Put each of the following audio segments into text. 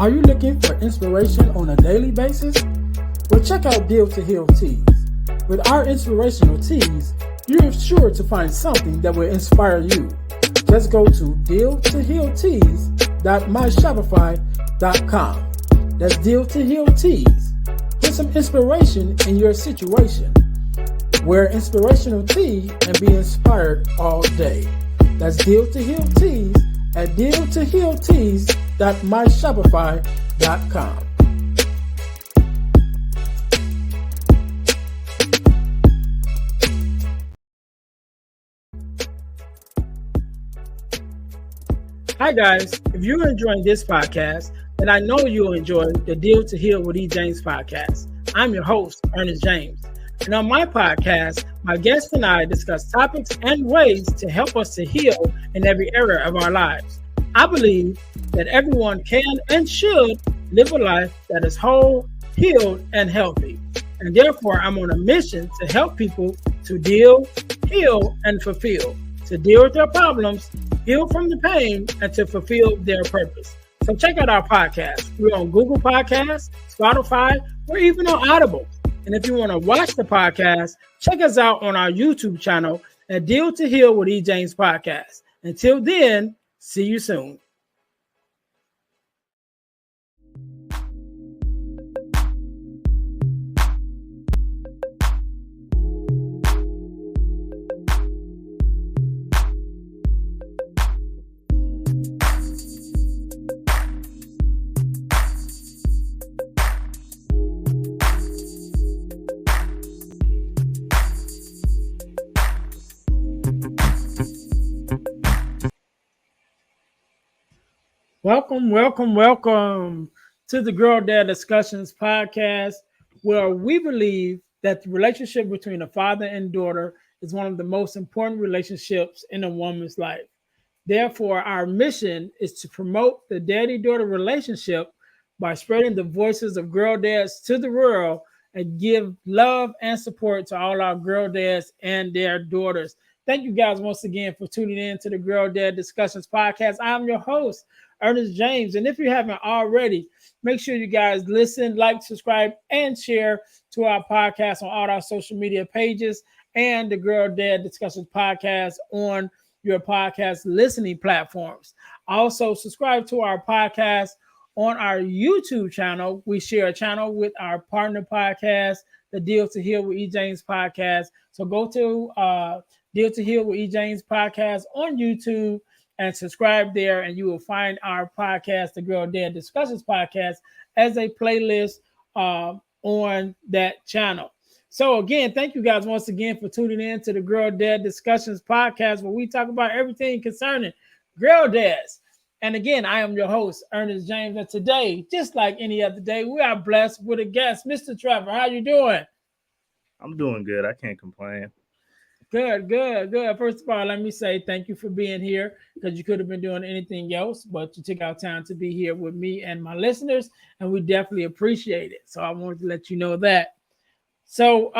Are you looking for inspiration on a daily basis? Well, check out Deal to Heal Teas. With our inspirational teas, you're sure to find something that will inspire you. Just go to dealtohealteas.myshopify.com. That's Deal to Heal Teas. Get some inspiration in your situation. Wear inspirational tea and be inspired all day. That's Deal to Heal Teas at dealtohealteas.myshopify.com. Hi guys, if you're enjoying this podcast, then I know you'll enjoy the Deal to Heal with E. James podcast. I'm your host, Earnest James. And on my podcast, my guests and I discuss topics and ways to help us to heal in every area of our lives. I believe that everyone can and should live a life that is whole, healed, and healthy. And therefore, I'm on a mission to help people to deal, heal, and fulfill, to deal with their problems, heal from the pain, and to fulfill their purpose. So check out our podcast. We're on Google Podcasts, Spotify, or even on Audible. And if you want to watch the podcast, check us out on our YouTube channel at Deal to Heal with E. James Podcast. Until then, see you soon. Welcome to the Girl Dad Discussions podcast, where we believe that the relationship between a father and daughter is one of the most important relationships in a woman's life. Therefore, our mission is to promote the daddy-daughter relationship by spreading the voices of girl dads to the world and give love and support to all our girl dads and their daughters. Thank you guys once again for tuning in to the Girl Dad Discussions podcast. I'm your host, Earnest James. And if you haven't already, make sure you guys listen, like, subscribe, and share to our podcast on all our social media pages and the Girl Dad Discussions podcast on your podcast listening platforms. Also, subscribe to our podcast on our YouTube channel. We share a channel with our partner podcast, the Deal to Heal with E. James podcast. So go to Deal to Heal with E. James podcast on YouTube and subscribe there, and you will find our podcast, the Girl Dad Discussions podcast, as a playlist on that channel. So again, thank you guys once again for tuning in to the Girl Dad Discussions podcast, where we talk about everything concerning girl dads. And again, I am your host, Earnest James, and today, just like any other day, we are blessed with a guest, Mr. Trevor. How you doing? I'm doing good. I can't complain. Good. First of all, let me say thank you for being here, because you could have been doing anything else, but you took out time to be here with me and my listeners, and we definitely appreciate it. So I wanted to let you know that. So,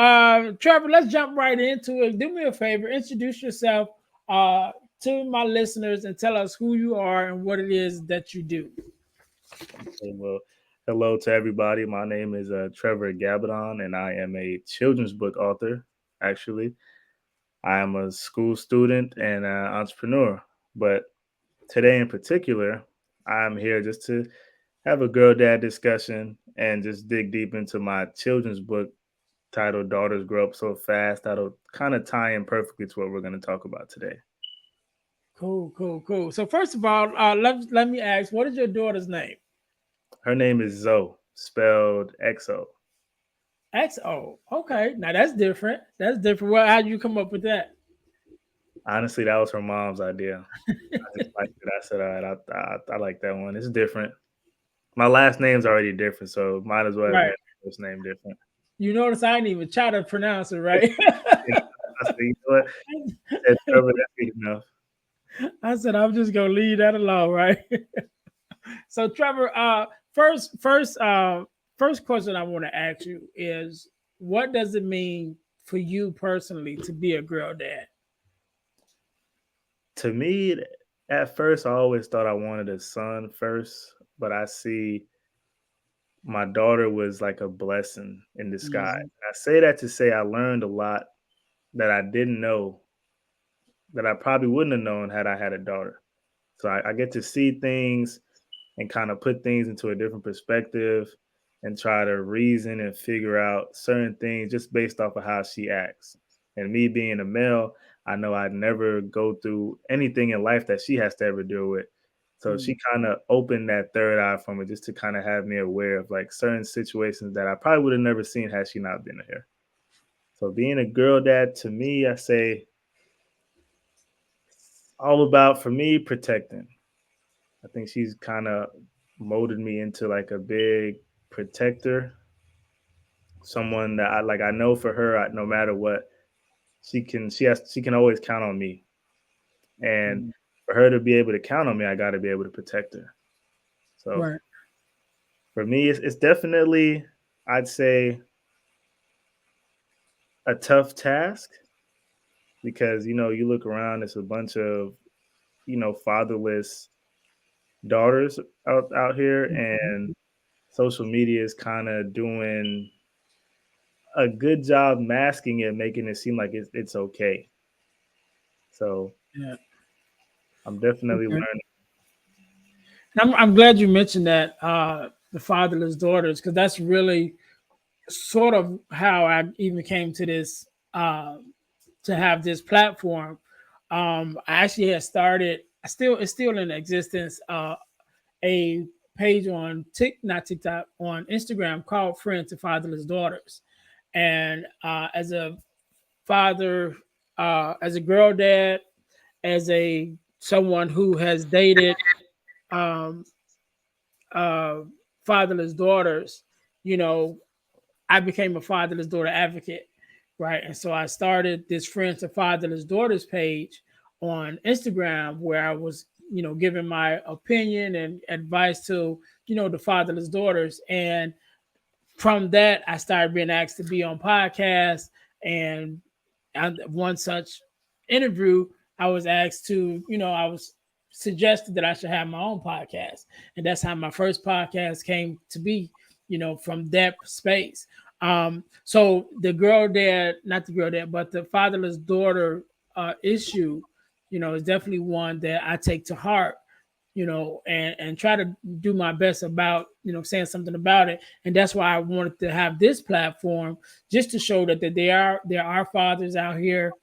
Trevor, let's jump right into it. Do me a favor, introduce yourself to my listeners and tell us who you are and what it is that you do. Okay, well, hello to everybody. My name is Trevor Gabbidon, and I am a children's book author, actually. I am a school student and an entrepreneur. But today in particular, I'm here just to have a girl dad discussion and just dig deep into my children's book titled Daughters Grow Up So Fast. That'll kind of tie in perfectly to what we're going to talk about today. Cool. So first of all, let me ask, what is your daughter's name? Her name is Zoe, spelled XO. XO. Okay, now that's different. Well, how did you come up with that? Honestly, that was her mom's idea. I just liked it. I said, all right, I like that one. It's different. My last name's already different, so might as well have Right. made my first name different. You notice I didn't even try to pronounce it right. I said, you know what? That's Trevor, that's good enough. I said I'm just gonna leave that alone, right? So Trevor, first question I want to ask you is, what does it mean for you personally to be a girl dad? To me, at first, I always thought I wanted a son first, but I see my daughter was like a blessing in disguise. Mhm. I say that to say I learned a lot that I didn't know, that I probably wouldn't have known had I had a daughter. So I get to see things and kind of put things into a different perspective and try to reason and figure out certain things just based off of how she acts. And me being a male, I know I'd never go through anything in life that she has to ever deal with. So she Mhm. kind of opened that third eye for me just to kind of have me aware of like certain situations that I probably would have never seen had she not been here. So being a girl dad to me, I say all about for me protecting. I think she's kind of molded me into like a big protector, someone that I like. I know for her, no matter what, she can always count on me, and Mhm. for her to be able to count on me, I got to be able to protect her. So Right. for me, it's definitely, I'd say, a tough task because you look around, it's a bunch of fatherless daughters out here, Mhm. and social media is kind of doing a good job masking it, making it seem like it's okay. So Yeah. I'm definitely Okay. learning. I'm glad you mentioned that the fatherless daughters because that's really sort of how I even came to this to have this platform. I actually had started. I still it's still in existence. A page on not TikTok on Instagram called Friends to Fatherless Daughters, and as a father, as a girl dad, as a someone who has dated um, uh, fatherless daughters, you know, I became a fatherless daughter advocate, right? And so I started this Friends to Fatherless Daughters page on Instagram where I was, giving my opinion and advice to, the fatherless daughters. And from that, I started being asked to be on podcasts. And one such interview, I was asked to, I was suggested that I should have my own podcast. And that's how my first podcast came to be, from that space. So the girl dad, not the girl dad, but the fatherless daughter issue, is definitely one that I take to heart, and try to do my best about, saying something about it. And that's why I wanted to have this platform just to show that there are fathers out here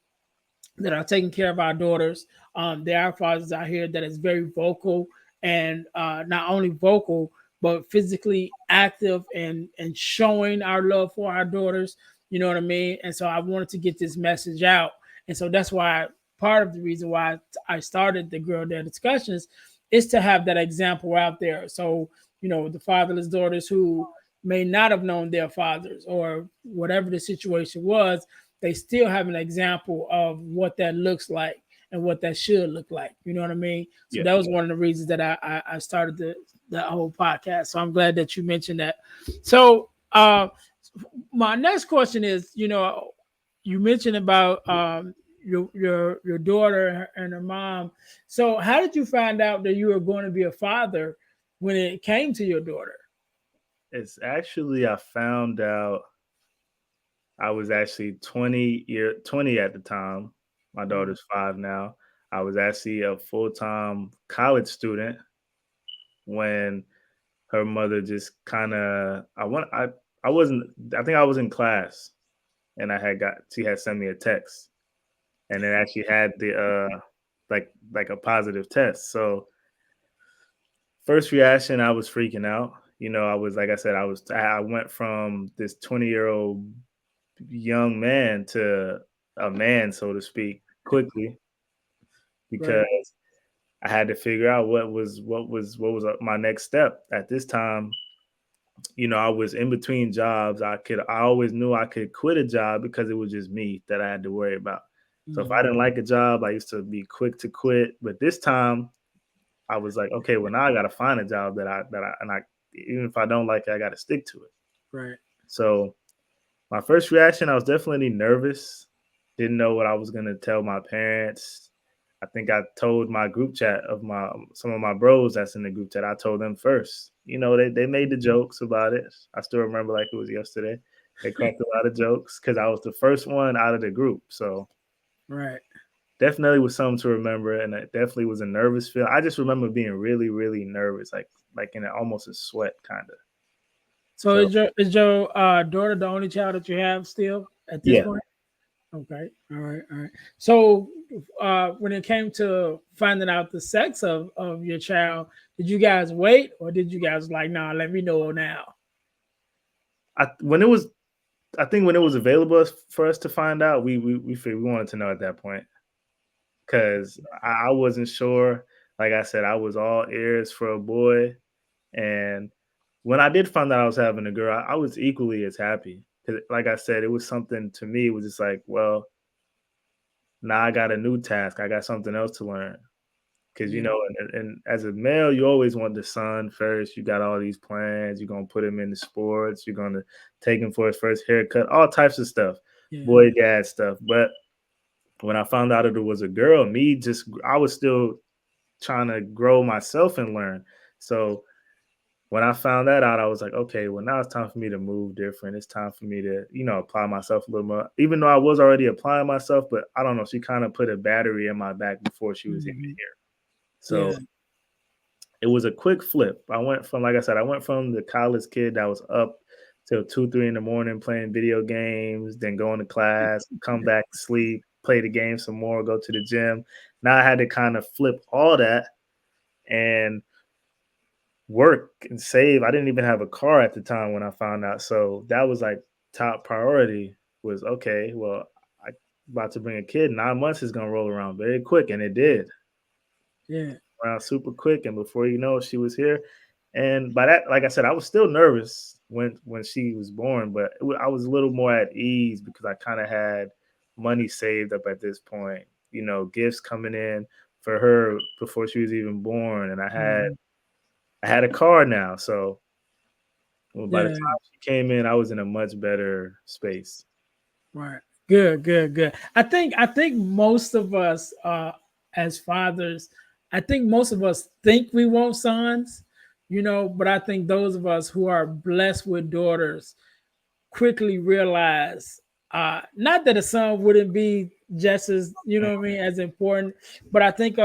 that are taking care of our daughters. There are fathers out here that is very vocal and not only vocal but physically active and showing our love for our daughters. You know what I mean? And so I wanted to get this message out, and so that's why part of the reason why I started the Girl Dad discussions is to have that example out there. So the fatherless daughters who may not have known their fathers or whatever the situation was, they still have an example of what that looks like and what that should look like. You know what I mean? So Yeah, that was one of the reasons that I started the whole podcast. So I'm glad that you mentioned that. So my next question is, you mentioned about your daughter and her mom. So how did you find out that you were going to be a father when it came to your daughter? it's actually I found out I was actually 20 at the time. My Mm. daughter's 5 now. I was actually a full-time college student when her mother just kind of I wasn't I think I was in class and she had sent me a text and it actually had the like a positive test. So first reaction, I was freaking out. I was like I said, I went from this 20-year-old young man to a man, so to speak, quickly Right. because I had to figure out what was my next step. At this time, I was in between jobs. I always knew I could quit a job because it was just me that I had to worry about. So if I Mhm. didn't like a job, I used to be quick to quit. But this time, I was like, okay, well now I got to find a job that I even if I don't like it, I got to stick to it. Right. So my first reaction, I was definitely nervous. Didn't know what I was gonna tell my parents. I think I told my group chat of my some of my bros that's in the group chat. I told them first. They made the jokes about it. I still remember like it was yesterday. They cracked a lot of jokes because I was the first one out of the group. So Right. definitely was something to remember, and it definitely was a nervous feel. I just remember being really, really nervous, like in almost a sweat kind of. So So is your daughter the only child that you have still at this yeah, point? Okay. All right. All right. So when it came to finding out the sex of your child, did you guys wait or did you guys like, nah, let me know now? when it was, I think when it was available for us to find out, we figured we wanted to know at that point because I wasn't sure. Like I said, I was all ears for a boy, and when I did find out I was having a girl, I was equally as happy. 'Cause like I said, it was something to me. It was just like, well, now I got a new task. I got something else to learn. Because Yeah. and as a male, you always want the son first. You got all these plans. You're gonna put him in the sports. You're gonna take him for his first haircut. All types of stuff, Yeah. boy dad stuff. But when I found out that it was a girl, I was still trying to grow myself and learn. So when I found that out, I was like, okay, well now it's time for me to move different. It's time for me to apply myself a little more. Even though I was already applying myself, but I don't know. She kind of put a battery in my back before she was even Hmm. here. So Yeah. it was a quick flip. I went from, like I said, I went from the college kid that was up till 2, 3 in the morning playing video games, then going to class, come back, sleep, play the game some more, go to the gym. Now I had to kind of flip all that and work and save. I didn't even have a car at the time when I found out. So that was like top priority was okay, well, I about to bring a kid. 9 months is gonna roll around very quick. And it did Yeah. around super quick. And before you know it, she was here. And by that, like I said, I was still nervous when she was born, but I was a little more at ease because I kind of had money saved up at this point. Gifts coming in for her before she was even born, and I had Mhm. I had a car now. So by the Yeah. time she came in, I was in a much better space. Right. Good, good, good. I think most of us as fathers, I think most of us think we want sons, but I think those of us who are blessed with daughters quickly realize not that a son wouldn't be just as what I mean as important, but I think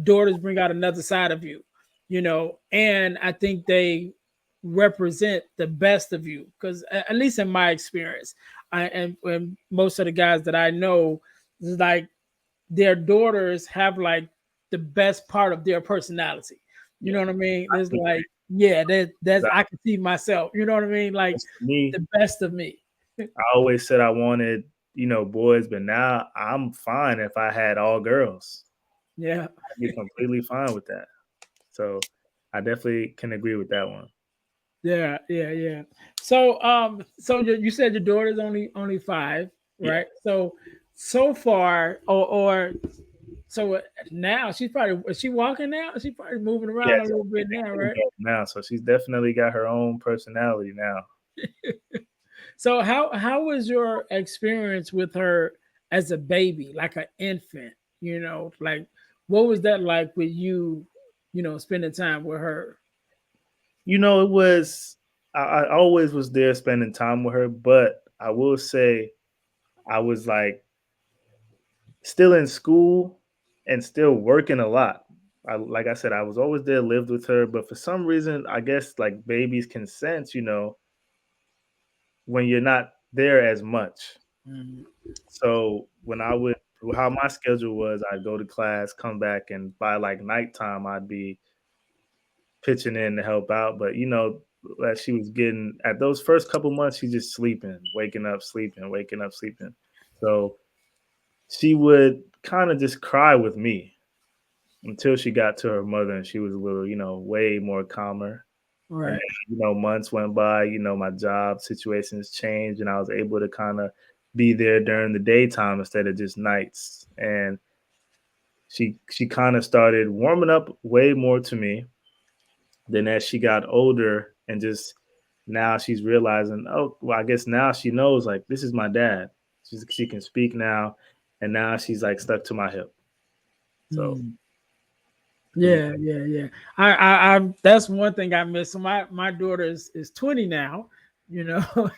daughters bring out another side of you, and I think they represent the best of you because at least in my experience, and most of the guys that I know is like their daughters have like the best part of their personality. You Yeah, know what I mean? I There's can like, agree. yeah, that's That I can see myself. You know what I mean? Like was for me. the best of me. I always said I wanted, boys, but now I'm fine if I had all girls. Yeah, I'd be completely fine with that. So I definitely can agree with that one. yeah, yeah, yeah. So you said your daughter's only 5, Yeah. right? So far, or so now she's probably is she walking now? She's probably moving Yeah. around a So little she's bit now, an right? adult now. So she's definitely got her own personality now. So how was your experience with her as a baby, like an infant? Like what was that like with you? Spending time with her. It was, I always was there spending time with her, but I will say I was like still in school and still working a lot. Like I said, I was always there, lived with her, but for some reason, I guess like babies can sense, when you're not there as much. Mhm. So how my schedule was, I'd go to class, come back, and by like nighttime, I'd be pitching in to help out. But as she was getting at those first couple months, she's just sleeping, waking up, sleeping, waking up, sleeping. So she would kind of just cry with me until she got to her mother and she was a little, way more calmer. And Right. then, months went by, my job situations changed and I was able to kind of be there during the daytime instead of just nights. And she kind of started warming up way more to me. Then as she got older and just now she's realizing, oh, well, I guess now she knows like this is my dad. She can speak now, and now she's like stuck to my hip. So yeah, Yeah. I that's one thing I miss. So my daughter is 20 now, you know,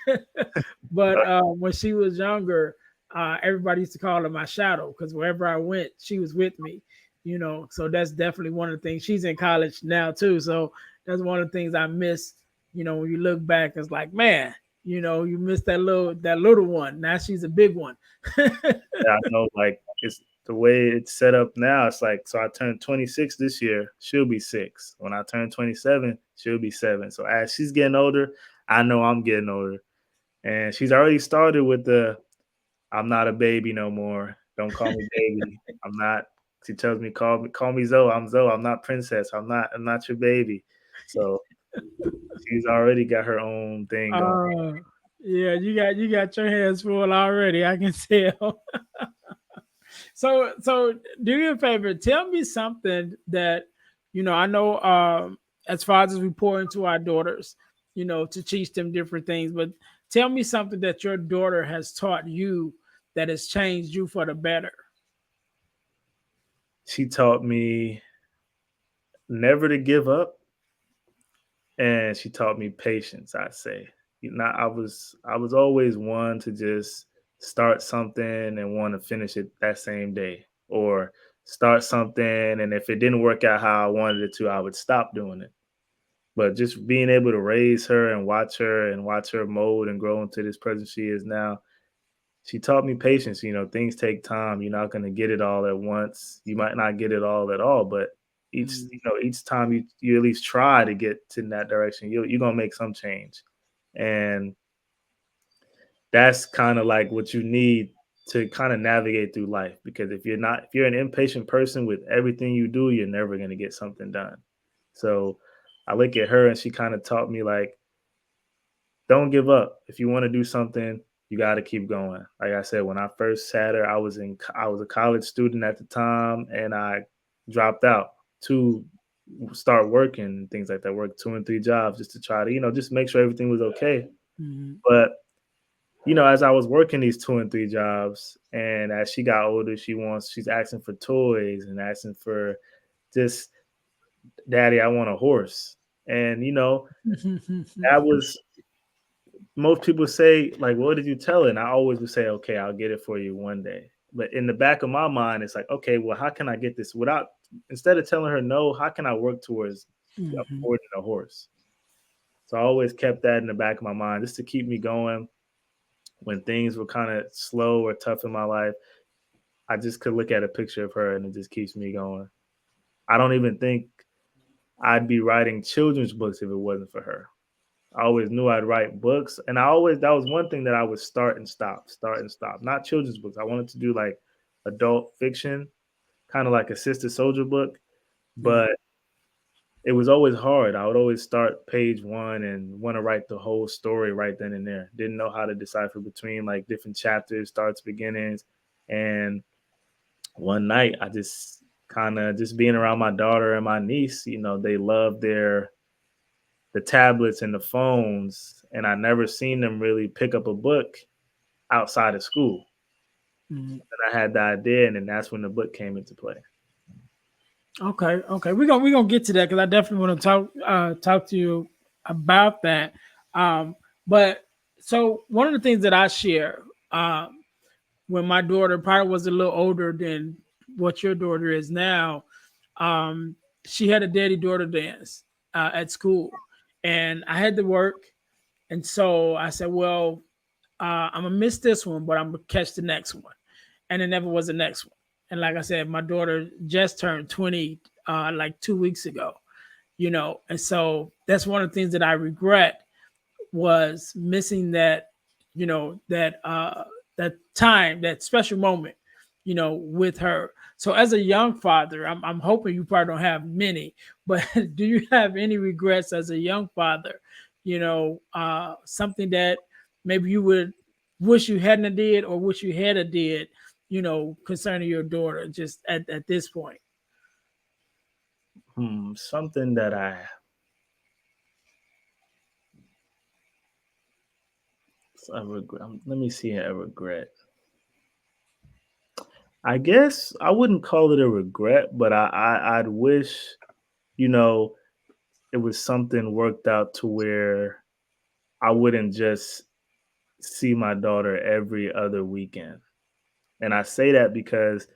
but when she was younger, everybody used to call her my shadow because wherever I went, she was with me, you know. So that's definitely one of the things. She's in college now too, so that's one of the things I miss. You know, when you look back, it's like, man, you know, you miss that little one. Now she's a big one. I know, like it's the way it's set up now. It's like, so I turned 26 this year. She'll be 6. When I turn 27, she'll be 7. So as she's getting older, I know I'm getting older, and she's already started with the "I'm not a baby no more. Don't call me baby. I'm not." She tells me, "Call me Zoe. I'm Zoe. I'm not princess. I'm not your baby." So she's already got her own thing going. Uh, yeah, you got your hands full already. I can tell. So do me a favor. Tell me something that I know. As fathers, we pour into our daughters, to teach them different things. But tell me something that your daughter has taught you that has changed you for the better. She taught me never to give up, and she taught me patience. I say, I was always one to just start something and want to finish it that same day, or start something and if it didn't work out how I wanted it to, I would stop doing it. But just being able to raise her and watch her mold and grow into this person she is now, she taught me patience. Things take time. You're not going to get it all at once. You might not get it all at all, but each time you at least try to get to that direction, you're going to make some change. And that's kind of like what you need to kind of navigate through life, because if you're an impatient person with everything you do, you're never going to get something done. So I look at her and she kind of taught me like, don't give up. If you want to do something, you got to keep going. Like I said, when I first had her, I was a college student at the time, and I dropped out to start working and things like that. Work 2 and 3 jobs just to try to just make sure everything was okay. Mm-hmm. But as I was working these 2 and 3 jobs, and as she got older, she's asking for toys and asking for just, daddy, I want a horse. And that was, most people say, like, what did you tell her? And I always would say, okay, I'll get it for you one day. But in the back of my mind, it's like, okay, well, how can I get this without, instead of telling her no, how can I work towards Hmm. affording a horse? So I always kept that in the back of my mind just to keep me going when things were kind of slow or tough in my life. I just could look at a picture of her and it just keeps me going. I don't even think I'd be writing children's books if it wasn't for her. I always knew I'd write books, and that was one thing that I would start and stop. Not children's books. I wanted to do like adult fiction, kind of like a Sister Soldier book, but it was always hard. I would always start page one and want to write the whole story right then and there. Didn't know how to decipher between like different chapters, starts, beginnings, and one night I just kind of just being around my daughter and my niece. They love the tablets and the phones, and I never seen them really pick up a book outside of school. Hmm. And I had the idea, and then that's when the book came into play. Okay. We're gonna get to that because I definitely want to talk to you about that. Um, but so one of the things that I share when my daughter probably was a little older than what your daughter is now, um, she had a daddy daughter dance at school, and I had to work, and so I said, well, I'm gonna miss this one, but I'm gonna catch the next one, and it never was the next one. And like I said, my daughter just turned 20 like 2 weeks ago, and so that's one of the things that I regret was missing that time, that special moment, with her. So as a young father, I'm hoping you probably don't have many, but do you have any regrets as a young father? Something that maybe you would wish you hadn't have did or wish you had a did, concerning your daughter just at this point. Something that I regret. Let me see a regret. I guess I wouldn't call it a regret, but I'd wish, you know, it was something worked out to where I wouldn't just see my daughter every other weekend. And I say that because,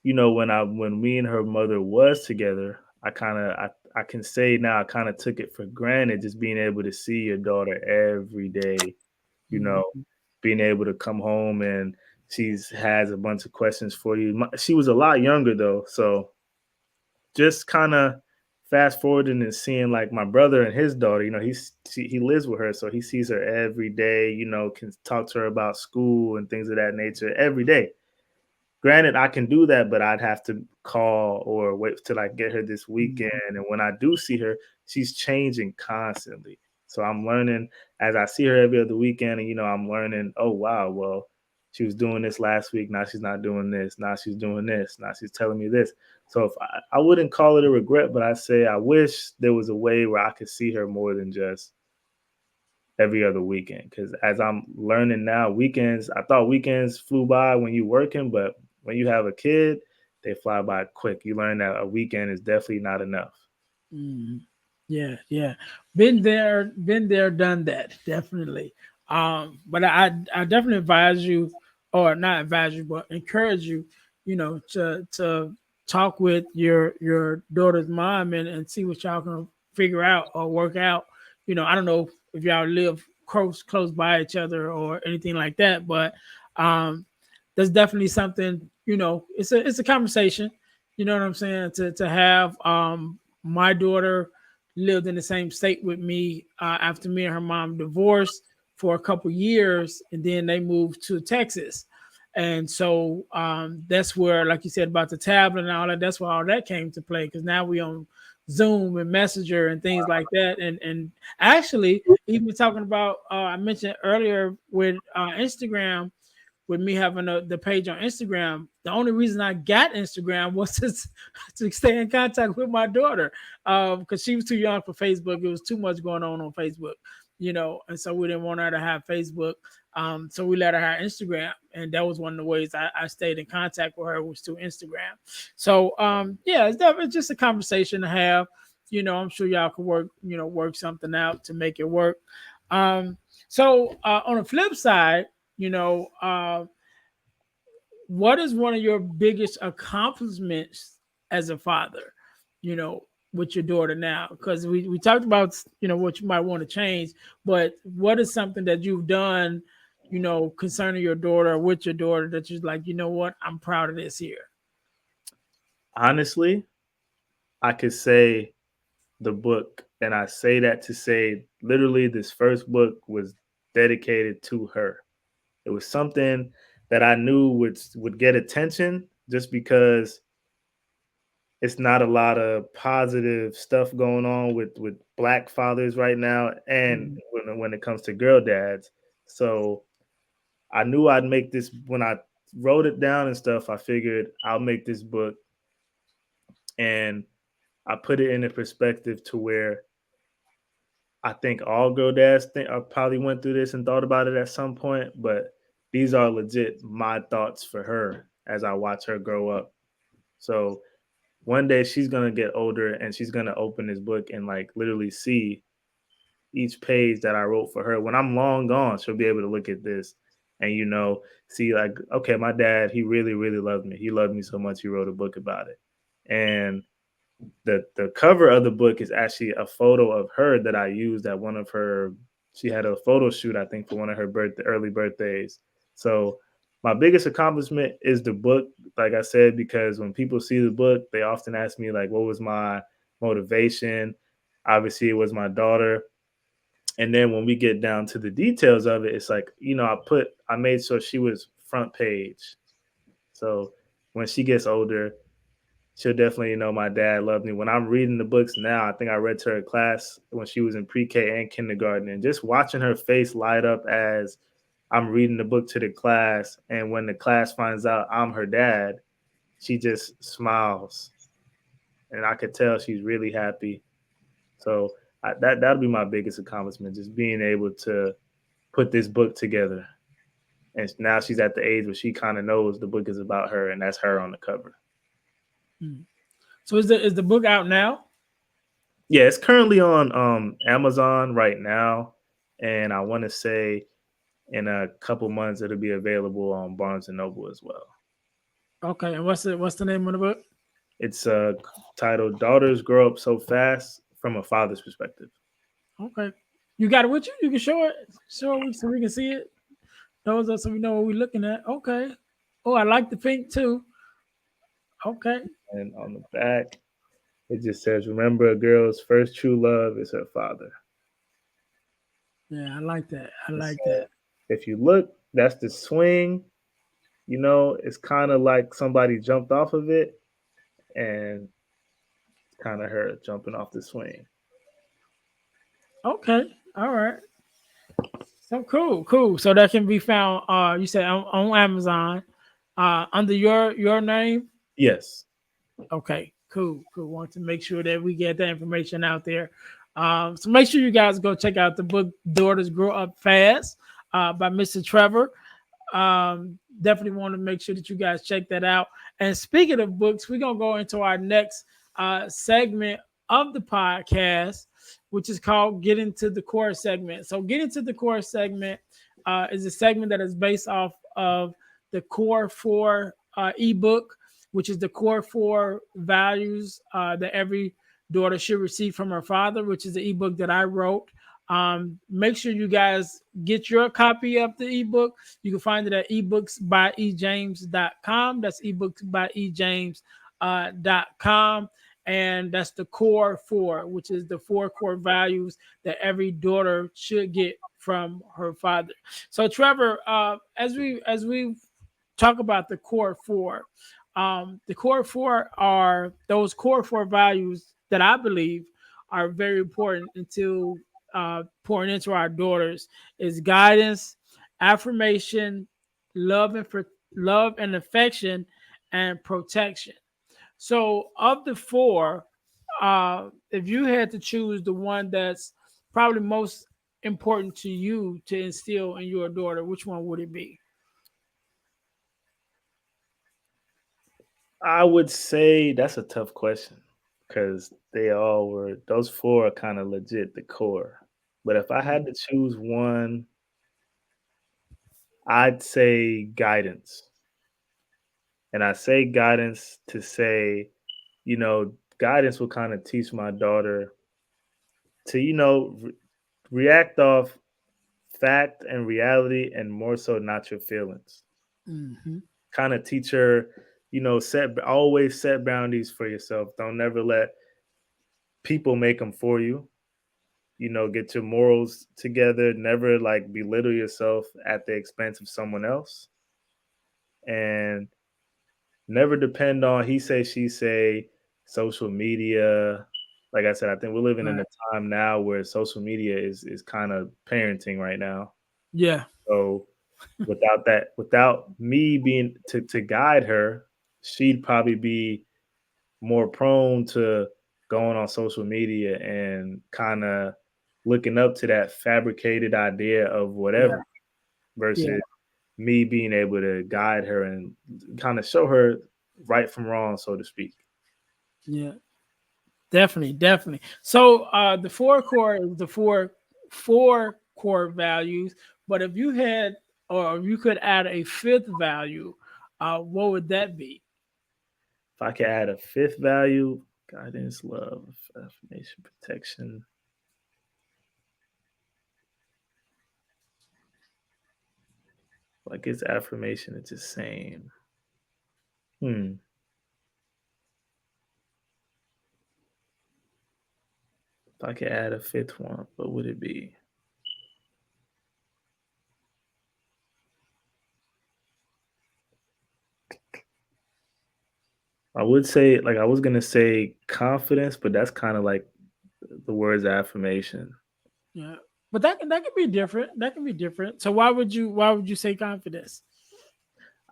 when me and her mother was together, I can say now I kind of took it for granted just being able to see your daughter every day, you know, Mhm. being able to come home and she's has a bunch of questions for you. She was a lot younger though, so just kind of fast forwarding and seeing like my brother and his daughter, he lives with her, so he sees her every day, can talk to her about school and things of that nature every day. Granted, I can do that, but I'd have to call or wait till I get her this weekend. Mhm. And when I do see her, she's changing constantly. So I'm learning as I see her every other weekend, and I'm learning. Oh wow, well, she was doing this last week. Now she's not doing this. Now she's doing this. Now she's telling me this. So if I wouldn't call it a regret, but I say I wish there was a way where I could see her more than just every other weekend. Because as I'm learning now, weekends, I thought weekends flew by when you working, but when you have a kid, they fly by quick. You learn that a weekend is definitely not enough. Mhm. Yeah, yeah. Been there, done that, definitely. But I definitely advise you, or not advise you, but encourage you, to talk with your daughter's mom and see what y'all can figure out or work out. I don't know if y'all live close by each other or anything like that, but um, there's definitely something. It's a conversation. You know what I'm saying? To have my daughter lived in the same state with me after me and her mom divorced for a couple years, and then they moved to Texas. And so that's where, like you said about the tablet and all that, that's where all that came to play because now we on Zoom and Messenger and things like that. And actually, even talking about, I mentioned earlier with Instagram, with me having the page on Instagram, the only reason I got Instagram was to stay in contact with my daughter because she was too young for Facebook. It was too much going on Facebook, and so we didn't want her to have Facebook. So we let her have Instagram, and that was one of the ways I stayed in contact with her was through Instagram. So yeah, it's just a conversation to have. I'm sure y'all could work something out to make it work. Um, so on the flip side, you know, what is one of your biggest accomplishments as a father, you know, with your daughter now? Because we talked about, what you might want to change, but what is something that you've done, concerning your daughter or with your daughter that you're like, you know what, I'm proud of this here. Honestly, I could say the book, and I say that to say literally this first book was dedicated to her. It was something that I knew would get attention just because it's not a lot of positive stuff going on with black fathers right now, and Mhm. when it comes to girl dads. So I knew I'd make this when I wrote it down and stuff. I figured I'll make this book, and I put it in a perspective to where I think all girl dads probably went through this and thought about it at some point, but these are legit my thoughts for her as I watch her grow up. So one day she's gonna get older and she's gonna open this book and like literally see each page that I wrote for her. When I'm long gone, she'll be able to look at this and see like, okay, my dad, he really, really loved me. He loved me so much he wrote a book about it. And the cover of the book is actually a photo of her that I used at one of her. She had a photo shoot, I think, for one of her early birthdays. So my biggest accomplishment is the book, like I said, because when people see the book, they often ask me like, what was my motivation? Obviously, it was my daughter. And then when we get down to the details of it, it's like, I made sure she was front page. So when she gets older, she'll definitely know my dad loved me. When I'm reading the books now, I think I read to her class when she was in pre-K and kindergarten, and just watching her face light up as I'm reading the book to the class, and when the class finds out I'm her dad, she just smiles, and I could tell she's really happy. So that'll be my biggest accomplishment, just being able to put this book together. And now she's at the age where she kind of knows the book is about her, and that's her on the cover. Mm. So is the book out now? Yeah, it's currently on Amazon right now, and I want to say in a couple months it'll be available on Barnes and Noble as well. Okay, and what's the name of the book? It's titled "Daughters Grow Up So Fast from a Father's Perspective." Okay, you got it with you. You can show it so we can see it. Those are so we know what we're looking at. Okay. Oh, I like the pink too. Okay. And on the back, it just says, "Remember, a girl's first true love is her father." Yeah, I like that. I And like so that. if you look, that's the swing. It's kind of like somebody jumped off of it, and kind of her jumping off the swing. Okay. All right. So cool. So that can be found. You said on Amazon, under your name. Yes. Okay, cool. Want to make sure that we get that information out there. So make sure you guys go check out the book "Daughters Grow Up Fast" by Mr. Trevor. Definitely want to make sure that you guys check that out. And speaking of books, we're gonna go into our next segment of the podcast, which is called "Get into the Core" segment. So, "Get into the Core" segment is a segment that is based off of the Core Four ebook, which is the Core Four values that every daughter should receive from her father, which is the ebook that I wrote. Make sure you guys get your copy of the ebook. You can find it at ebooksbyejames.com. That's ebooksbyejames.com. And that's the core four, which is the four core values that every daughter should get from her father. So, Trevor, as we talk about the core four are those core four values that I believe are very important until pouring into our daughters is guidance, affirmation, love and love and affection, and protection. So, of the four, if you had to choose the one that's probably most important to you to instill in your daughter, which one would it be? I would say that's a tough question because those four are kind of legit the core. But if I had to choose one, I'd say guidance. And I say guidance to say, guidance will kind of teach my daughter to, react off fact and reality and more so not your feelings. Mm-hmm. Kind of teach her, always set boundaries for yourself. Don't never let people make them for you. Get your morals together. Never like belittle yourself at the expense of someone else. And never depend on he say, she say, social media. Like I said, I think we're living in Right. a time now where social media is kind of parenting right now. Yeah. So without me being to guide her, she'd probably be more prone to going on social media and kind of looking up to that fabricated idea of Yeah. whatever Yeah. versus me being able to guide her and kind of show her right from wrong, so to speak. Yeah. Definitely. So the four core is the four core values. But if you had or you could add a fifth value, what would that be? If I could add a fifth value, guidance, love, affirmation, protection. Like it's affirmation, it's the same. Hmm. If I could add a fifth one, what would it be? I would say, like, I was gonna say confidence, but that's kind of like the words affirmation. Yeah. But that can be different. That can be different. So why would you say confidence?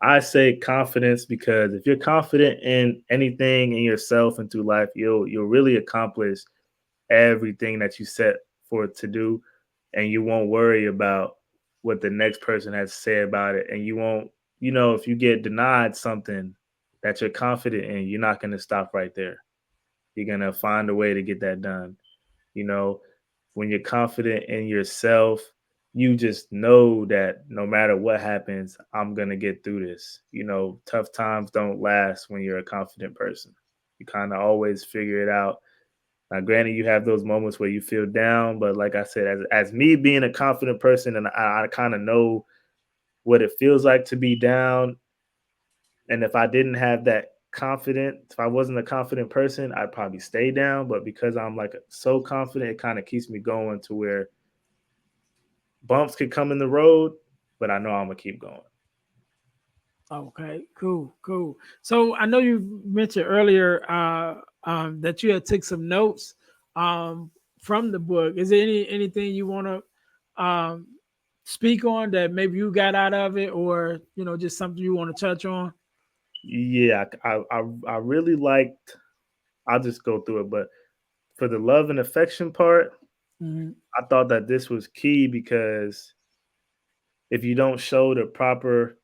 I say confidence because if you're confident in anything in yourself and through life, you'll really accomplish everything that you set for it to do, and you won't worry about what the next person has to say about it. And you won't, you know, if you get denied something that you're confident in, you're not going to stop right there. You're going to find a way to get that done. You know, when you're confident in yourself, you just know that no matter what happens, I'm going to get through this. You know, tough times don't last when you're a confident person. You kind of always figure it out. Now, granted, you have those moments where you feel down, but like I said, as me being a confident person, and I kind of know what it feels like to be down. And if I didn't have that confident, if I wasn't a confident person, I'd probably stay down. But because I'm like so confident, it kind of keeps me going to where bumps could come in the road, but I know I'm gonna keep going. Okay, cool, cool. So I know you mentioned earlier that you had took some notes um, from the book. Is there anything you want to speak on that maybe you got out of it, or just something you want to touch on? Yeah, I really liked. I'll just go through it, but for the love and affection part, Hmm. I thought that this was key because if you don't show the proper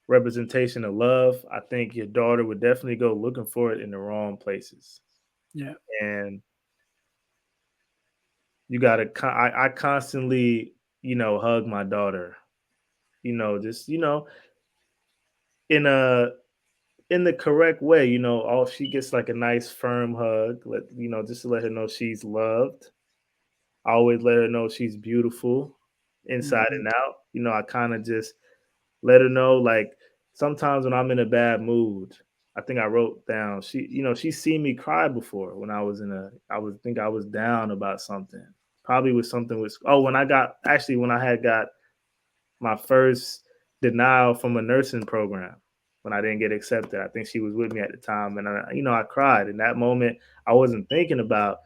representation of love, I think your daughter would definitely go looking for it in the wrong places. Yeah. And you gotta, I constantly, hug my daughter, just, in a, in the correct way, all she gets like a nice firm hug, just to let her know she's loved. I always let her know she's beautiful inside Hmm. and out. I kind of just let her know, like, sometimes when I'm in a bad mood, I think I wrote down, she's seen me cry before when I was down about something. Probably with something with, when I had got my first denial from a nursing program, when I didn't get accepted. I think she was with me at the time, and I cried in that moment. I wasn't thinking about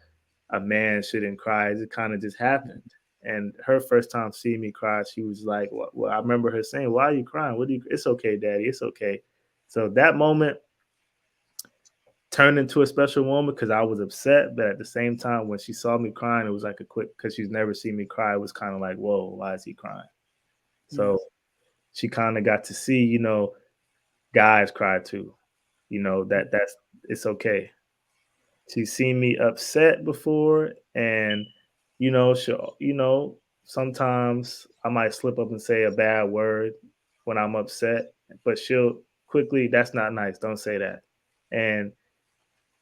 a man shouldn't cry. It kind of just happened. And her first time seeing me cry, she was like, well, I remember her saying, "Why are you crying? It's okay, Daddy. It's okay." So that moment turned into a special moment because I was upset, but at the same time, when she saw me crying, it was like a quick, because she's never seen me cry. It was kind of like, whoa, why is he crying? So Yes. she kind of got to see, guys cry too. That's it's okay. She's seen me upset before, and sometimes I might slip up and say a bad word when I'm upset, but she'll quickly, that's not nice. Don't say that. And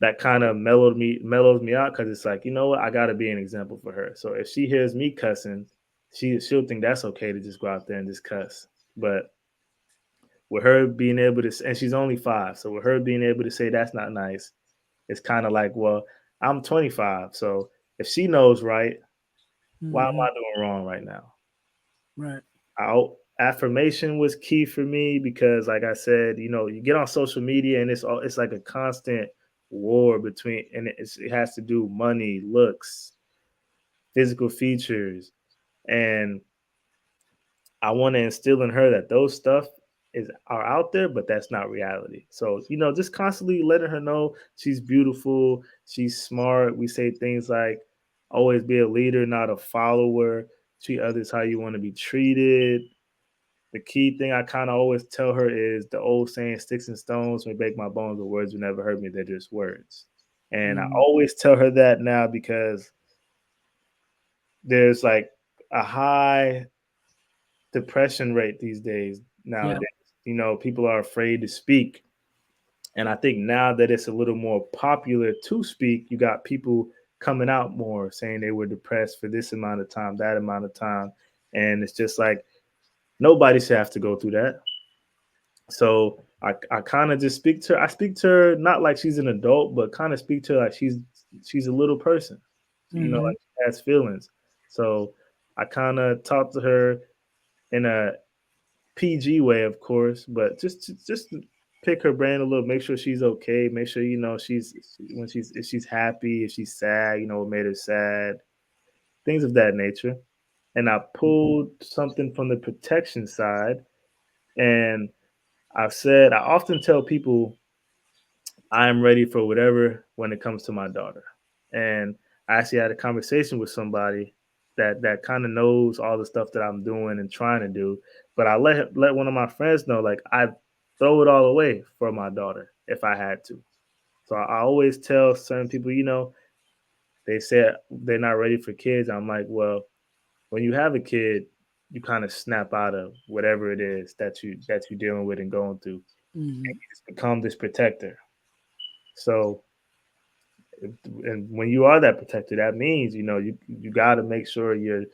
that kind of mellows me out because it's like, you know what, I gotta be an example for her. So if she hears me cussing, she'll think that's okay to just go out there and just cuss. But with her being able to, and she's only 5, so with her being able to say that's not nice, it's kind of like, well, I'm 25, so if she knows right, why am Hmm. I doing wrong right now? Right. Affirmation was key for me because, like I said, you get on social media and it's like a constant war between, and it has to do money, looks, physical features, and I want to instill in her that those stuff are out there, but that's not reality. So, just constantly letting her know she's beautiful, she's smart. We say things like always be a leader, not a follower. Treat others how you want to be treated. The key thing I kind of always tell her is the old saying, sticks and stones may break my bones, but words will never hurt me. They're just words. And I Hmm. always tell her that now because there's like a high depression rate these days Yeah. nowadays. People are afraid to speak. And I think now that it's a little more popular to speak, you got people coming out more saying they were depressed for this amount of time, that amount of time. And it's just like nobody should have to go through that. So I kind of just speak to her. I speak to her not like she's an adult, but kind of speak to her like she's a little person, Hmm. like she has feelings. So I kind of talk to her in a PG way, of course, but just to pick her brain a little, make sure she's okay, make sure she's when she's if she's happy, if she's sad, what made her sad, things of that nature. And I pulled something from the protection side, and I often tell people I am ready for whatever when it comes to my daughter. And I actually had a conversation with somebody, that kind of knows all the stuff that I'm doing and trying to do. But I let one of my friends know, like, I throw it all away for my daughter if I had to. So I always tell certain people, they said they're not ready for kids. I'm like, well, when you have a kid, you kind of snap out of whatever it is that you're dealing with and going through. Hmm. You just become this protector. So, and when you are that protector, that means you got to make sure your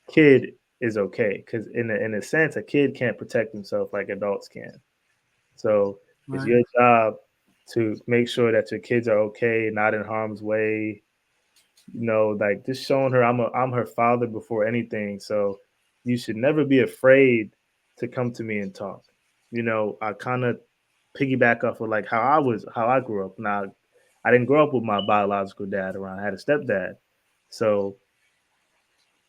kid is okay. Because in a sense, a kid can't protect himself like adults can. So it's Right. your job to make sure that your kids are okay, not in harm's way. Like just showing her I'm her father before anything. So you should never be afraid to come to me and talk. I kind of piggyback off of like how I grew up. Now I didn't grow up with my biological dad around. I had a stepdad. So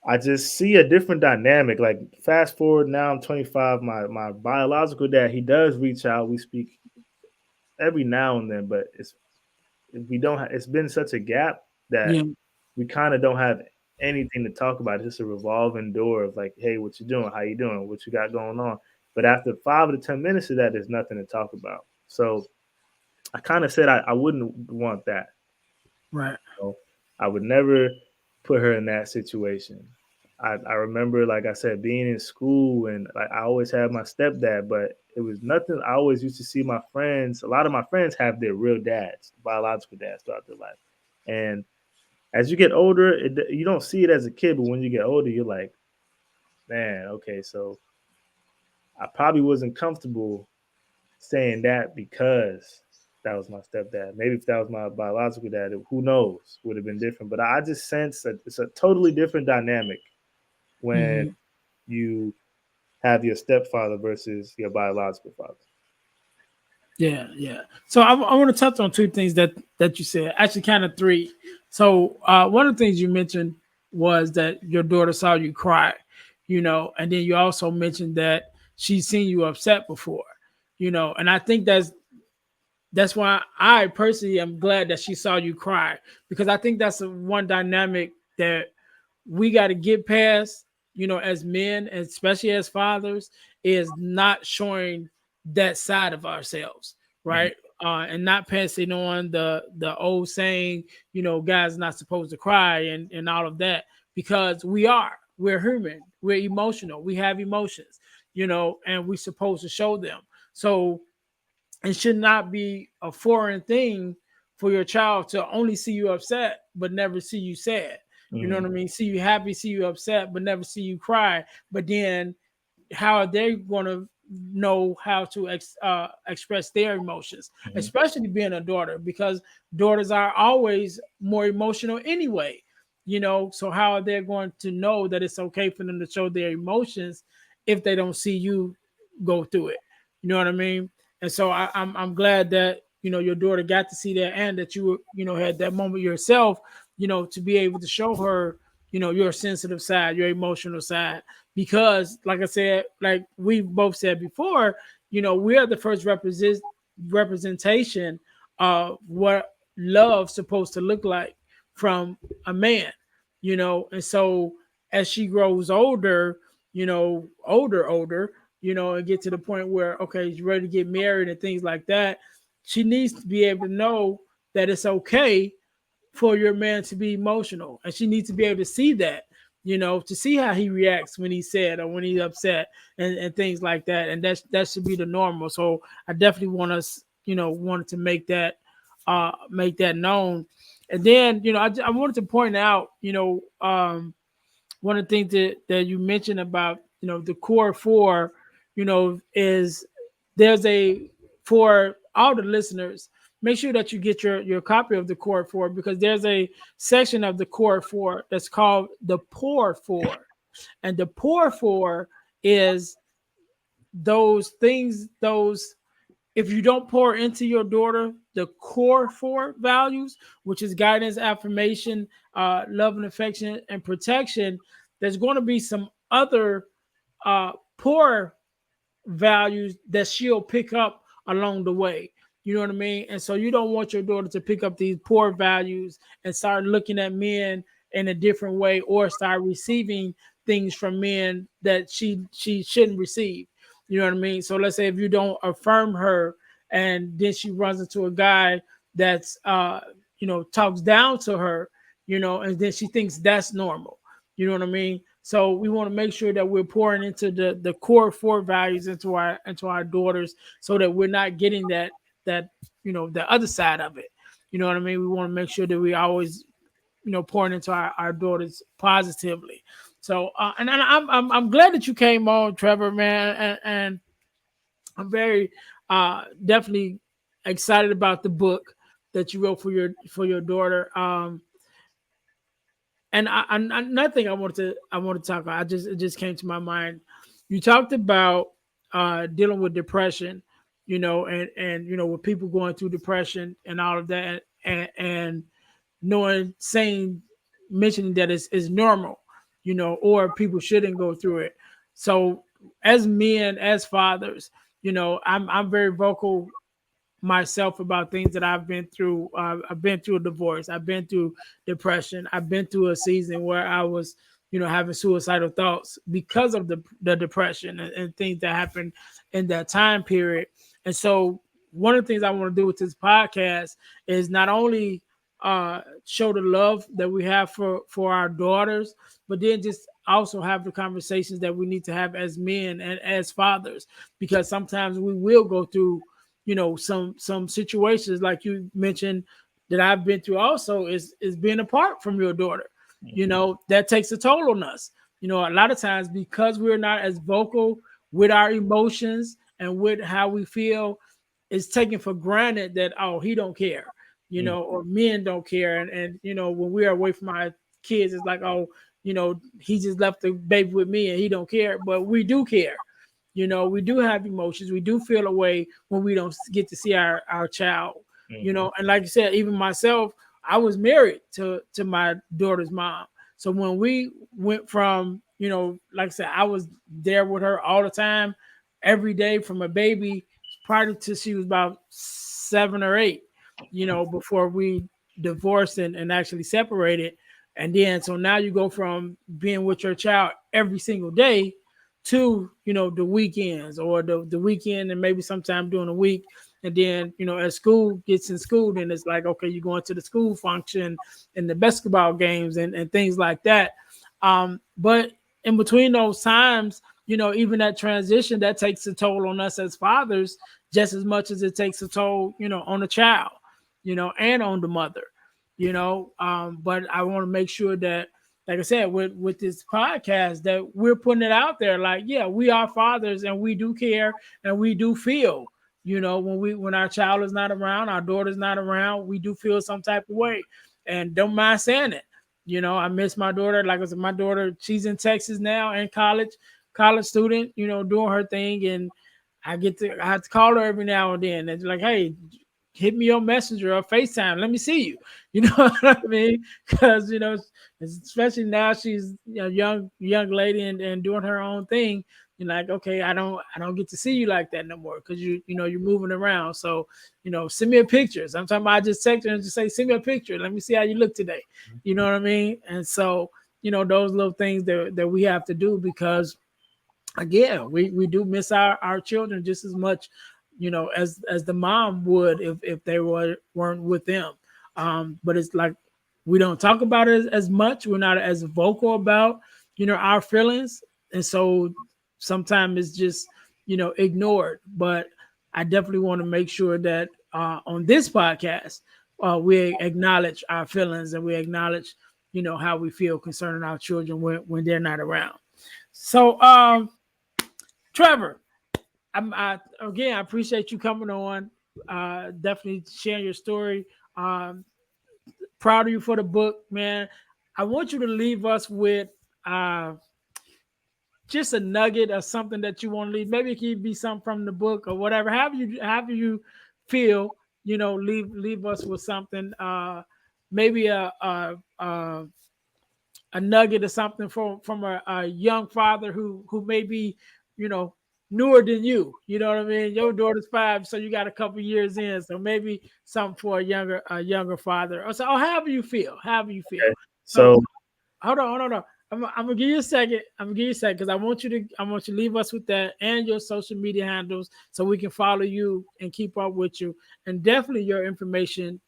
I just see a different dynamic. Like fast forward now, I'm 25. My biological dad, he does reach out. We speak every now and then, but we don't. It's been such a gap that Yeah. we kind of don't have anything to talk about. It's just a revolving door of like, hey, what you doing? How you doing? What you got going on? But after 5 to 10 minutes of that, there's nothing to talk about. So I kind of said I wouldn't want that. Right. So I would never put her in that situation. I remember, like I said, being in school and like I always had my stepdad, but it was nothing. I always used to see my friends. A lot of my friends have their real dads, biological dads throughout their life. And as you get older, you don't see it as a kid, but when you get older, you're like, man, okay, so I probably wasn't comfortable saying that because that was my stepdad. Maybe if that was my biological dad, who knows, would have been different. But I just sense that it's a totally different dynamic when Hmm. you have your stepfather versus your biological father. Yeah, yeah. So I want to touch on two things that you said. Actually, kind of three. So one of the things you mentioned was that your daughter saw you cry, and then you also mentioned that she's seen you upset before, and I think that's why I personally am glad that she saw you cry, because I think that's the one dynamic that we got to get past, as men, and especially as fathers, is not showing that side of ourselves, Mhm. right? And not passing on the old saying, guys not supposed to cry and all of that, because we're human, we're emotional, we have emotions, and we're supposed to show them. So it should not be a foreign thing for your child to only see you upset but never see you sad. You know Mhm. what I mean? See you happy, see you upset, but never see you cry. But then how are they going to know how to express their emotions, Mhm. especially being a daughter, because daughters are always more emotional anyway, so how are they going to know that it's okay for them to show their emotions if they don't see you go through it? You know what I mean? And so I'm glad that your daughter got to see that, and that you had that moment yourself, to be able to show her your sensitive side, your emotional side, because like I said, like we both said before, we are the first representation of what love's supposed to look like from a man, and so as she grows older, older, and get to the point where okay, she's ready to get married and things like that, she needs to be able to know that it's okay for your man to be emotional, and she needs to be able to see that, to see how he reacts when he's sad or when he's upset, and things like that, and that should be the normal. So I definitely want us, wanted to make that known. And then I wanted to point out, one of the things that you mentioned about the core four, is there's a for all the listeners, make sure that you get your copy of the core four, because there's a section of the core four that's called the pour four, and the pour four is those things, those, if you don't pour into your daughter the core four values, which is guidance, affirmation, love and affection, and protection, there's going to be some other poor values that she'll pick up along the way. You know what I mean? And so you don't want your daughter to pick up these poor values and start looking at men in a different way, or start receiving things from men that she shouldn't receive. You know what I mean? So let's say if you don't affirm her, and then she runs into a guy that's talks down to her, and then she thinks that's normal. You know what I mean? So we want to make sure that we're pouring into the core four values into our daughters, so that we're not getting that the other side of it. You know what I mean? We want to make sure that we always pouring into our daughters positively. So and I'm glad that you came on, Trevor, man, and I'm very definitely excited about the book that you wrote for your daughter. And another thing I want to talk about. It just came to my mind. You talked about dealing with depression, and with people going through depression and all of that, and knowing saying mentioning that is normal, or people shouldn't go through it. So as men, as fathers, I'm very vocal myself about things that I've been through. I've been through a divorce. I've been through depression. I've been through a season where I was, having suicidal thoughts because of the depression and things that happened in that time period. And so one of the things I want to do with this podcast is not only show the love that we have for our daughters, but then just also have the conversations that we need to have as men and as fathers, because sometimes we will go through some situations like you mentioned that I've been through also is being apart from your daughter. That takes a toll on us. A lot of times, because we're not as vocal with our emotions and with how we feel, it's taken for granted that, oh, he don't care, or men don't care. And when we're away from our kids, it's like, oh, he just left the baby with me and he don't care. But we do care. We do have emotions. We do feel a way when we don't get to see our child. And like you said, even myself, I was married to my daughter's mom. So when we went from, like I said, I was there with her all the time, every day from a baby, prior to she was about 7 or 8, before we divorced and actually separated. And then so now you go from being with your child every single day to the weekends, or the weekend, and maybe sometime during the week. And then as school gets in school, then it's like, okay, you're going to the school function and the basketball games and things like that. But in between those times, even that transition, that takes a toll on us as fathers just as much as it takes a toll on the child, and on the mother. But I want to make sure that, like I said, with this podcast, that we're putting it out there. Like, yeah, we are fathers and we do care and we do feel. When our child is not around, our daughter's not around, we do feel some type of way, and don't mind saying it. I miss my daughter. Like I said, my daughter, she's in Texas now, in college student. Doing her thing, and I have to call her every now and then. And like, hey, hit me on Messenger or FaceTime. Let me see you. You know what I mean? Because especially now she's a young lady and doing her own thing. You're like, okay, I don't get to see you like that no more, because you're moving around. So send me a picture. Sometimes I just text her and just say, send me a picture. Let me see how you look today. You know what I mean? And so those little things that we have to do, because again, we do miss our children just as much, as the mom would if they weren't with them. But it's like we don't talk about it as much. We're not as vocal about our feelings, and so sometimes it's just ignored. But I definitely want to make sure that on this podcast we acknowledge our feelings, and we acknowledge how we feel concerning our children when they're not around. So Trevor, again, I appreciate you coming on. Definitely sharing your story. Um, Proud of you for the book, man. I want you to leave us with uh, just a nugget or something that you want to leave. Maybe it could be something from the book or whatever. However you feel, leave us with something. Maybe a nugget or something from a young father who may be, you know, newer than you. You know what I mean? Your daughter's 5, so you got a couple years in. So maybe something for a younger father. Or so, or however you feel. However you feel. Okay. So So hold on. I'm gonna give you a second. I'm gonna give you a second because I want you to leave us with that and your social media handles so we can follow you and keep up with you, and definitely your information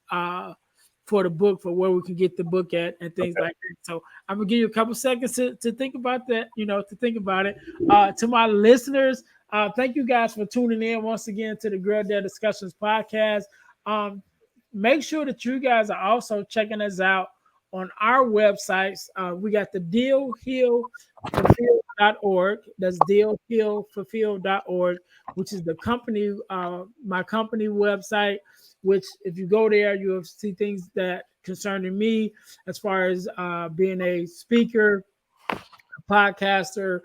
for the book, for where we can get the book at and things Okay. like that. So I'm gonna give you a couple seconds to think about that. To think about it. To my listeners, thank you guys for tuning in once again to the Girl Dad Discussions podcast. Um, Make sure that you guys are also checking us out on our websites. We got the Deal Heal Fulfill.org. That's Deal Heal Fulfill.org, which is the company, my company website. Which, if you go there, you'll see things that concerning me as far as being a speaker, podcaster,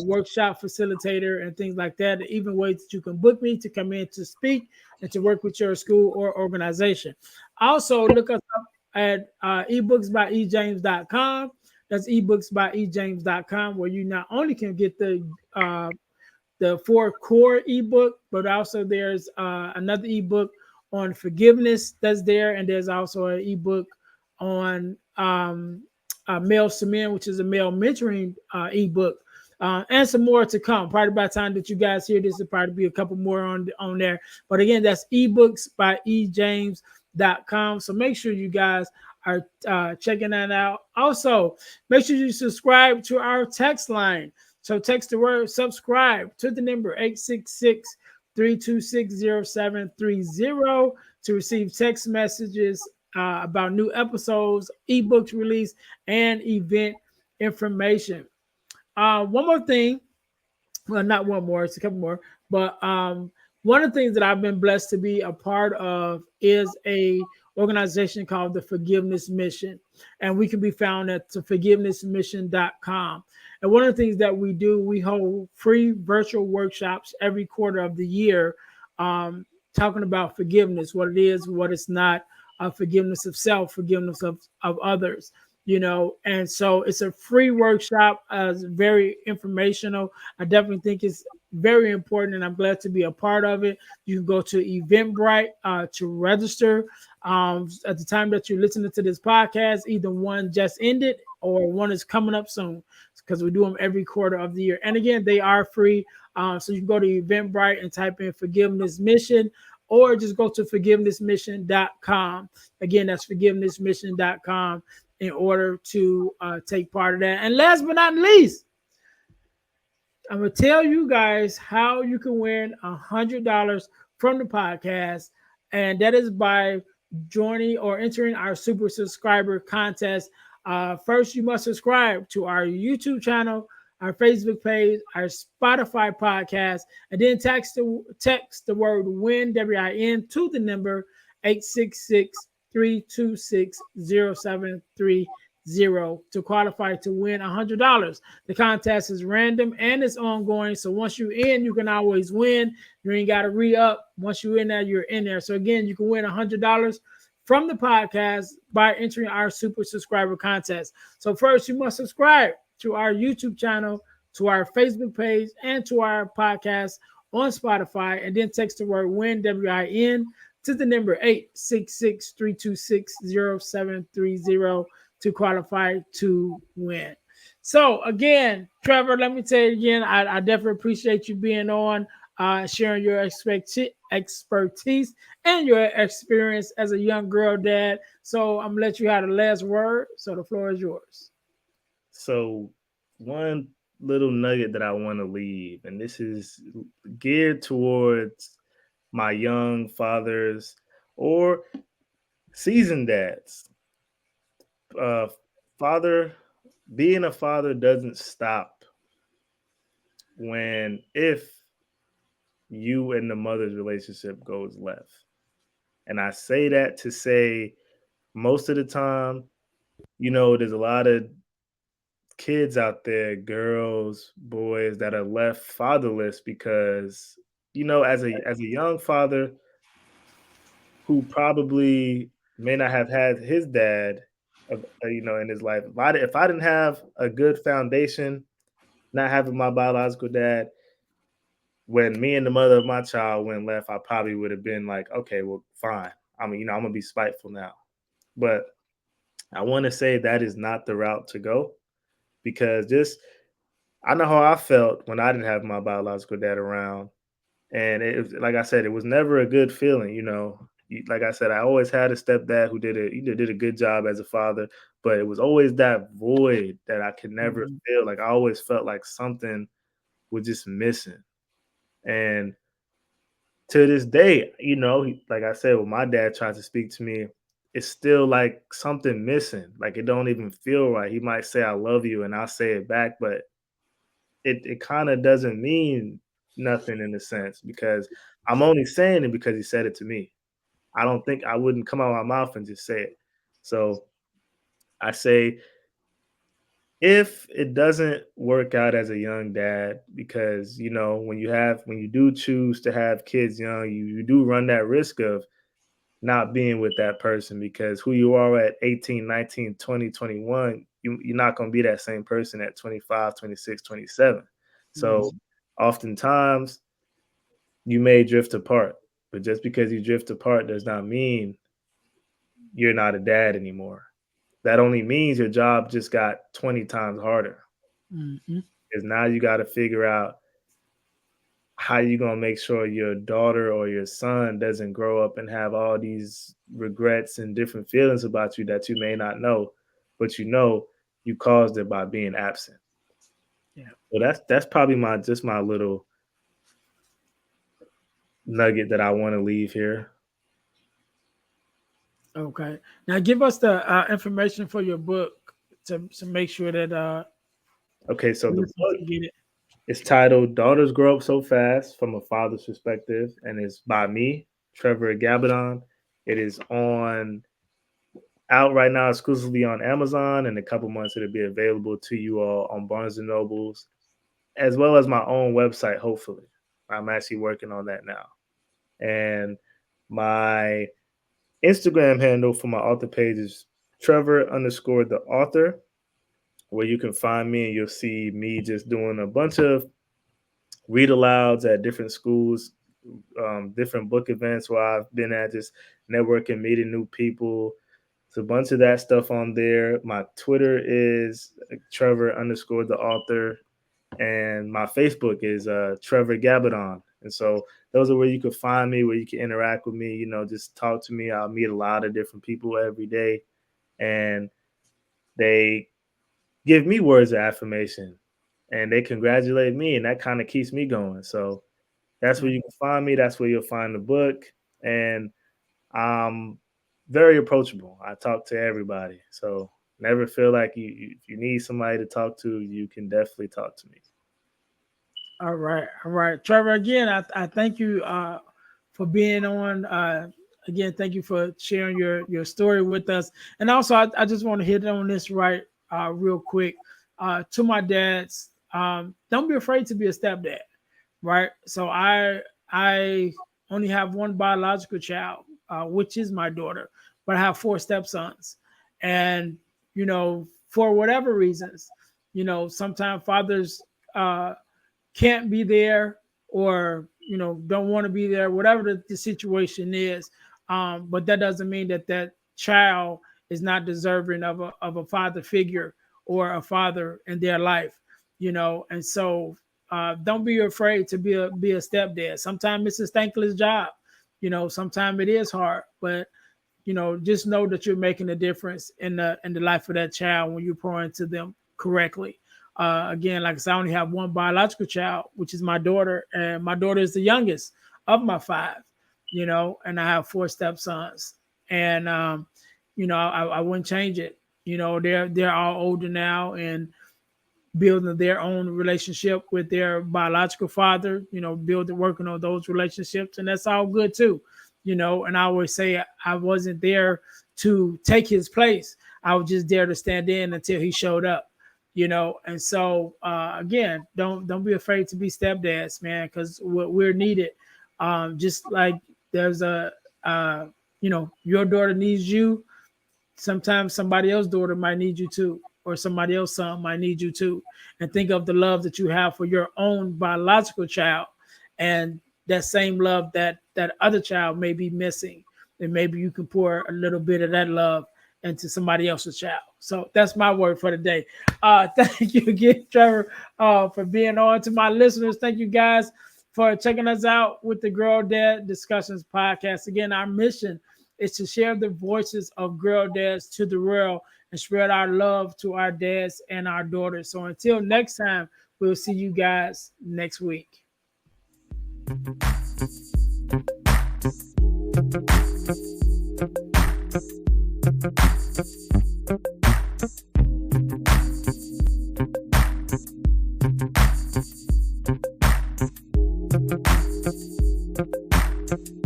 workshop facilitator, and things like that. Even ways that you can book me to come in to speak and to work with your school or organization. Also, look us up at ebooksbyejames.com. That's ebooksbyejames.com, where you not only can get the four core ebook, but also there's another ebook on forgiveness that's there, and there's also an ebook on male to men, which is a male mentoring ebook, and some more to come. Probably by the time that you guys hear this, will probably be a couple more on there. But again, that's ebooksbyejames.com. So make sure you guys are checking that out. Also, make sure you subscribe to our text line. So text the word subscribe to the number 866-326-0730 to receive text messages about new episodes, ebooks release, and event information. One more thing, well, not one more, it's a couple more, but one of the things that I've been blessed to be a part of is a organization called the Forgiveness Mission, and we can be found at theforgivenessmission.com. And one of the things that we do, we hold free virtual workshops every quarter of the year, talking about forgiveness, what it is, what it's not, forgiveness of self, forgiveness of others, and so it's a free workshop, very informational. I definitely think it's very important, and I'm glad to be a part of it. You can go to Eventbrite to register. At the time that you're listening to this podcast, either one just ended or one is coming up soon, because we do them every quarter of the year. And again, they are free. So you can go to Eventbrite and type in Forgiveness Mission, or just go to forgivenessmission.com. Again, that's forgivenessmission.com in order to take part of that. And last but not least, I'm going to tell you guys how you can win $100 from the podcast. And that is by joining or entering our super subscriber contest. First, you must subscribe to our YouTube channel, our Facebook page, our Spotify podcast, and then text the word WIN, WIN, to the number 866-326-0730 to qualify to win $100. The contest is random and it's ongoing. So once you're in, you can always win. You ain't got to re-up. Once you're in there, you're in there. So again, you can win $100 from the podcast by entering our super subscriber contest. So first, you must subscribe to our YouTube channel, to our Facebook page, and to our podcast on Spotify, and then text the word WIN, WIN, to the number 866-326-0730 to qualify to win. So again, Trevor, let me tell you again, I definitely appreciate you being on, sharing your expertise and your experience as a young girl dad. So I'm gonna let you have the last word. So the floor is yours. So, one little nugget that I want to leave, and this is geared towards my young fathers or seasoned dads. Uh, father, being a father doesn't stop when if you and the mother's relationship goes left. And I say that to say most of the time, there's a lot of kids out there, girls, boys that are left fatherless because, as a young father who probably may not have had his dad, in his life. If I didn't have a good foundation, not having my biological dad, when me and the mother of my child went left, I probably would have been like, okay, well, fine. I'm gonna be spiteful now. But I want to say that is not the route to go, because just I know how I felt when I didn't have my biological dad around. And like I said, it was never a good feeling, you know. Like I said, I always had a stepdad who did a good job as a father, but it was always that void that I could never Mhm. feel. Like I always felt like something was just missing. And to this day, you know, like I said, when my dad tries to speak to me, it's still like something missing. Like it don't even feel right. He might say "I love you" and I'll say it back, but it kind of doesn't mean nothing in a sense, because I'm only saying it because he said it to me. I don't think I wouldn't come out of my mouth and just say it. So I say, if it doesn't work out as a young dad, because you know when you do choose to have kids young, you do run that risk of not being with that person, because who you are at 18, 19, 20, 21, you're not going to be that same person at 25, 26, 27. So Mhm. oftentimes you may drift apart, but just because you drift apart does not mean you're not a dad anymore. That only means your job just got 20 times harder, Mhm. because now you got to figure out how you going to make sure your daughter or your son doesn't grow up and have all these regrets and different feelings about you that you may not know, but you know you caused it by being absent. Yeah. So that's probably my just my little nugget that I want to leave here. Okay. Now give us the information for your book to make sure that Okay, so the the listeners book can get it. is titled "Daughters Grow Up So Fast from a Father's Perspective," and it's by me, Trevor Gabbidon. It is on out right now exclusively on Amazon. In a couple months, it'll be available to you all on Barnes and Nobles, as well as my own website. Hopefully, I'm actually working on that now. And my Instagram handle for my author page is Trevor underscore the author, where you can find me and you'll see me just doing a bunch of read alouds at different schools, different book events where I've been at, just networking, meeting new people. It's a bunch of that stuff on there. My Twitter is Trevor underscore the author, and my Facebook is Trevor Gabbidon. And so those are where you can find me, where you can interact with me. You know, just talk to me. I'll meet a lot of different people every day, and they give me words of affirmation, and they congratulate me, and that kind of keeps me going. So that's where you can find me. That's where you'll find the book. And I'm very approachable. I talk to everybody. So never feel like if you need somebody to talk to, you can definitely talk to me. All right, all right, Trevor. Again, I thank you for being on. Again, thank you for sharing your story with us. And also, I just want to hit on this right real quick. To my dads, don't be afraid to be a stepdad. Right. So I only have one biological child, which is my daughter, but I have four stepsons, and for whatever reasons, sometimes fathers uh, can't be there or don't want to be there, whatever the situation is. But that doesn't mean that that child is not deserving of a father figure or a father in their life. And so don't be afraid to be a stepdad. Sometimes it's a thankless job. Sometimes it is hard, but just know that you're making a difference in the life of that child when you pour into them correctly. Again, like I said, I only have one biological child, which is my daughter, and my daughter is the youngest of my five. And I have four stepsons, and I wouldn't change it. They're all older now, and building their own relationship with their biological father, building, working on those relationships. And that's all good too. And I always say I wasn't there to take his place. I was just there to stand in until he showed up. And so again, don't be afraid to be stepdads, man, because we're needed. Just like there's your daughter needs you, sometimes somebody else's daughter might need you too, or somebody else's son might need you too. And think of the love that you have for your own biological child, and that same love that other child may be missing, and maybe you can pour a little bit of that love into somebody else's child. So that's my word for the day. Thank you again, Trevor, for being on. To my listeners, thank you guys for checking us out with the Girl Dad Discussions podcast. Again, our mission is to share the voices of girl dads to the world and spread our love to our dads and our daughters. So until next time, we'll see you guys next week.